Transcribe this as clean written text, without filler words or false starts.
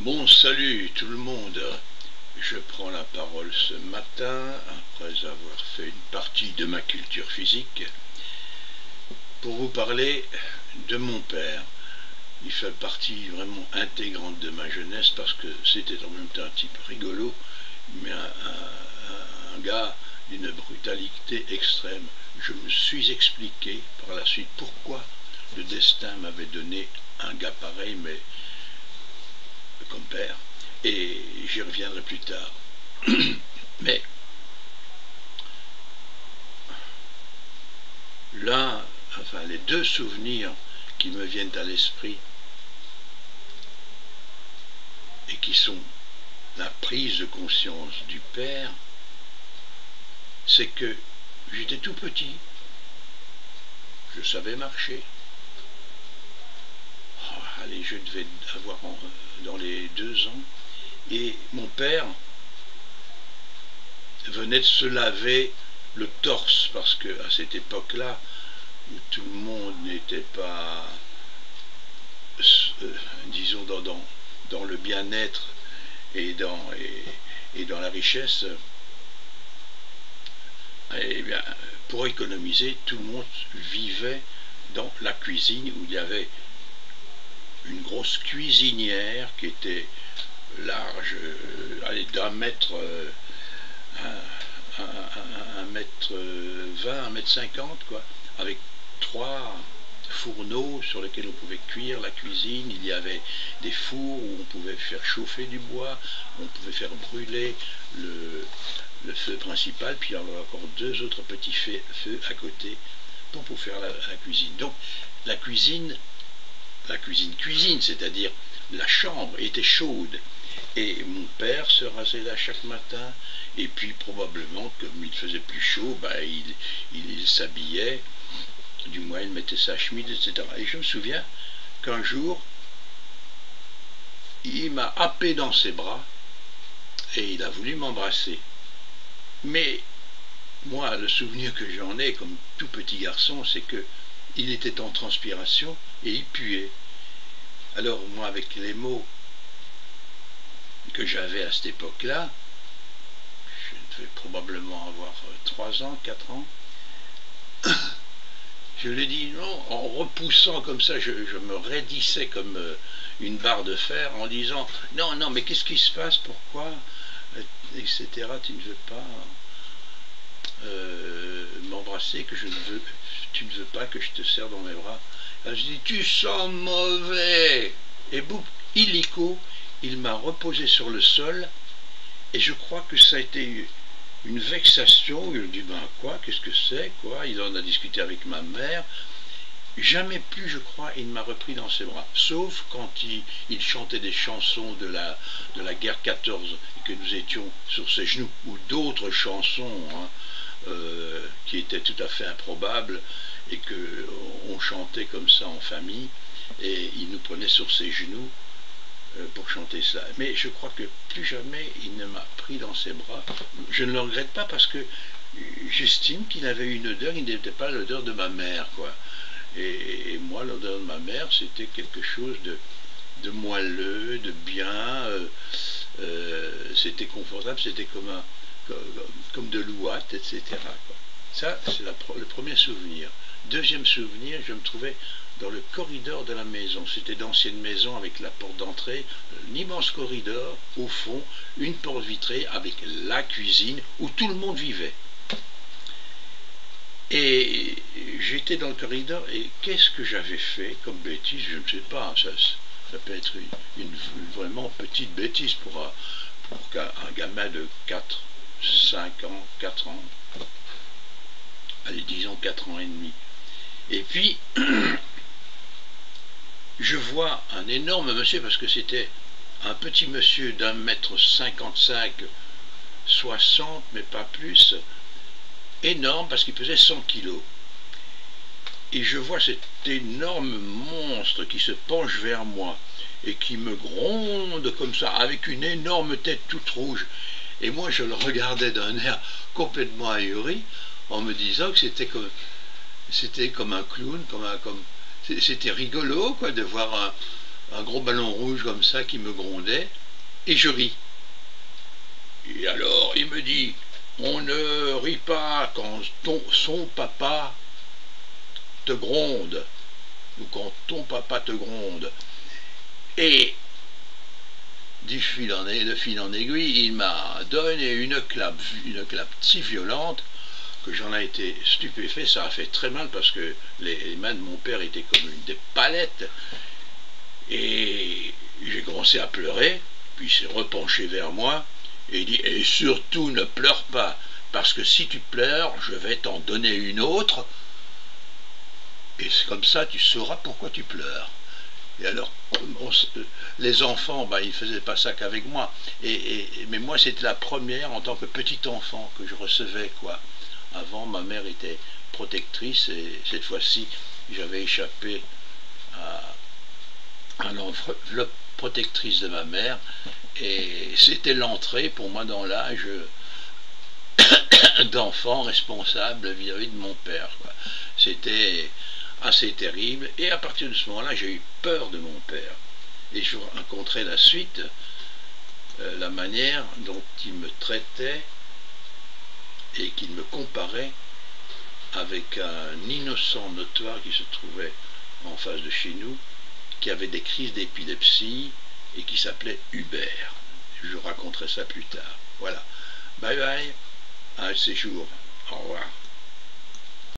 Bon, salut tout le monde. Je prends la parole ce matin, après avoir fait une partie de ma culture physique, pour vous parler de mon père. Il fait partie vraiment intégrante de ma jeunesse parce que c'était en même temps un type rigolo, mais un gars d'une brutalité extrême. Je me suis expliqué par la suite pourquoi le destin m'avait donné un gars pareil, mais comme père, et j'y reviendrai plus tard. Mais là, les deux souvenirs qui me viennent à l'esprit et qui sont la prise de conscience du père, c'est que j'étais tout petit, je savais marcher. Allez, je devais avoir dans les 2 ans, et mon père venait de se laver le torse, parce que à cette époque-là, où tout le monde n'était pas, disons, dans le bien-être et dans la richesse, eh bien, pour économiser, tout le monde vivait dans la cuisine, où il y avait une grosse cuisinière qui était large, d'un mètre, 1,20 m, 1,50 m, quoi, avec 3 fourneaux sur lesquels on pouvait cuire la cuisine. Il y avait des fours où on pouvait faire chauffer du bois, on pouvait faire brûler le feu principal, puis il y avait encore 2 autres petits feux à côté pour faire la cuisine. Donc la cuisine, c'est-à-dire la chambre était chaude, et mon père se rasait là chaque matin, et puis probablement, comme il faisait plus chaud, il s'habillait, du moins il mettait sa chemise, etc. Et je me souviens qu'un jour, il m'a happé dans ses bras, et il a voulu m'embrasser. Mais moi, le souvenir que j'en ai comme tout petit garçon, c'est que il était en transpiration et il puait. Alors moi, avec les mots que j'avais à cette époque-là, je devais probablement avoir 3 ans, 4 ans, je lui ai dit non, en repoussant comme ça, je me raidissais comme une barre de fer, en disant non, non, mais qu'est-ce qui se passe, pourquoi, etc. Tu ne veux pas m'embrasser, tu ne veux pas que je te serre dans mes bras. Alors je dis tu sens mauvais, et boum, illico, il m'a reposé sur le sol, et je crois que ça a été une vexation. Il a dit ben quoi, qu'est-ce que c'est, quoi. Il en a discuté avec ma mère. Jamais plus, je crois, il m'a repris dans ses bras, sauf quand il chantait des chansons de la guerre 14 et que nous étions sur ses genoux, ou d'autres chansons qui étaient tout à fait improbables, et qu'on chantait comme ça en famille, et il nous prenait sur ses genoux pour chanter ça. Mais je crois que plus jamais il ne m'a pris dans ses bras. Je ne le regrette pas, parce que j'estime qu'il avait une odeur, il n'était pas l'odeur de ma mère, quoi. Et moi, l'odeur de ma mère, c'était quelque chose de moelleux, de bien, c'était confortable, c'était comme de l'ouate, etc., quoi. Ça, c'est le premier souvenir. Deuxième souvenir, je me trouvais dans le corridor de la maison. C'était d'ancienne maison avec la porte d'entrée, un immense corridor, au fond, une porte vitrée avec la cuisine où tout le monde vivait. Et j'étais dans le corridor, et qu'est-ce que j'avais fait comme bêtise, je ne sais pas, ça peut être une vraiment petite bêtise pour un gamin de 4, 5 ans, 4 ans, allez, disons 4 ans et demi. Et puis, je vois un énorme monsieur, parce que c'était un petit monsieur d'1,55 m, 60, mais pas plus, énorme, parce qu'il pesait 100 kilos. Et je vois cet énorme monstre qui se penche vers moi et qui me gronde comme ça, avec une énorme tête toute rouge. Et moi, je le regardais d'un air complètement ahuri, en me disant que c'était comme un clown, c'était rigolo, quoi, de voir un gros ballon rouge comme ça qui me grondait, et je ris. Et alors il me dit, on ne rit pas quand son papa te gronde, ou quand ton papa te gronde. Et de fil en aiguille, il m'a donné une clap si violente que j'en ai été stupéfait. Ça a fait très mal parce que les mains de mon père étaient comme des palettes. Et j'ai commencé à pleurer, puis il s'est repenché vers moi et il dit, et surtout ne pleure pas, parce que si tu pleures, je vais t'en donner une autre, et c'est comme ça tu sauras pourquoi tu pleures. Et alors, les enfants, ils ne faisaient pas ça qu'avec moi. Mais moi, c'était la première en tant que petit enfant que je recevais, quoi. Avant, ma mère était protectrice et cette fois-ci, j'avais échappé à l'enveloppe protectrice de ma mère. Et c'était l'entrée pour moi dans l'âge d'enfant responsable vis-à-vis de mon père, quoi. C'était assez terrible, et à partir de ce moment-là, j'ai eu peur de mon père. Et je vous raconterai la suite, la manière dont il me traitait et qu'il me comparait avec un innocent notoire qui se trouvait en face de chez nous, qui avait des crises d'épilepsie et qui s'appelait Hubert. Je vous raconterai ça plus tard. Voilà. Bye bye. À un de ces jours. Au revoir.